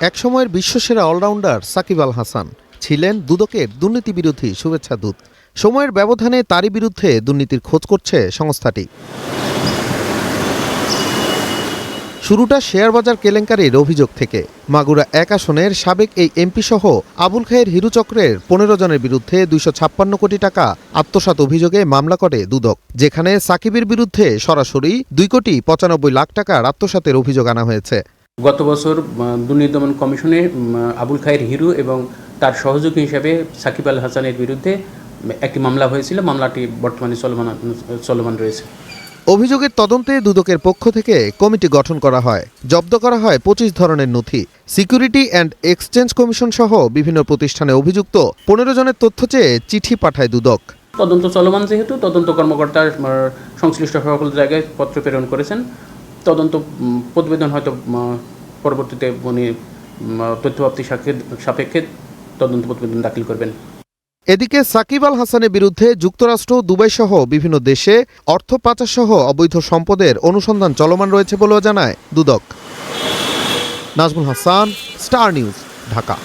একসময়ের বিশ্বসেরা অলরাউন্ডার সাকিব আল হাসান ছিলেন দুদকের দুর্নীতিবিরোধী শুভেচ্ছা দূত। সময়ের ব্যবধানে তারই বিরুদ্ধে দুর্নীতির খোঁজ করছে সংস্থাটি। শুরুটা শেয়ারবাজার কেলেঙ্কারির অভিযোগ থেকে। মাগুরা ১ আসনের সাবেক এই এমপি সহ আবুল খায়ের হিরু চক্রের ১৫ জনের বিরুদ্ধে ২৫৬ কোটি টাকা আত্মসাৎ অভিযোগে মামলা করে দুদক, যেখানে সাকিবের বিরুদ্ধে সরাসরি ২,৯৫,লাখ টাকার আত্মসাতের অভিযোগ আনা হয়েছে। গত বছর দুর্নীতি দমন কমিশনে আবুল খায়ের হিরু এবং তার সহযোগী হিসেবে সাকিব আল হাসানের বিরুদ্ধে একটি মামলা হয়েছিল। মামলাটি বর্তমানে চলমান রয়েছে। অভিযোগের তদন্তে দুদকের পক্ষ থেকে কমিটি গঠন করা হয়। জব্দ করা হয় ২৫ ধরনের নথি। সিকিউরিটি অ্যান্ড এক্সচেঞ্জ কমিশন সহ বিভিন্ন প্রতিষ্ঠানে অভিযুক্ত ১৫ জনের তথ্য চেয়ে চিঠি পাঠায় দুদক। তদন্ত চলমান যেহেতু তদন্ত কর্মকর্তা সংশ্লিষ্ট সকল জায়গায় পত্র প্রেরণ করেছেন। তদন্ত প্রতিবেদন হয়তো পরবর্তীতে উনি তথ্যপ্রাপ্তি সাপেক্ষে তদন্ত প্রতিবেদন দাখিল করবেন। এদিকে সাকিব আল হাসানের বিরুদ্ধে যুক্তরাষ্ট্র, দুবাই সহ বিভিন্ন দেশে অর্থ পাচার সহ অবৈধ সম্পদের অনুসন্ধান চলমান রয়েছে বলেও জানায় দুদক। Nazmul Hasan, Star News, Dhaka.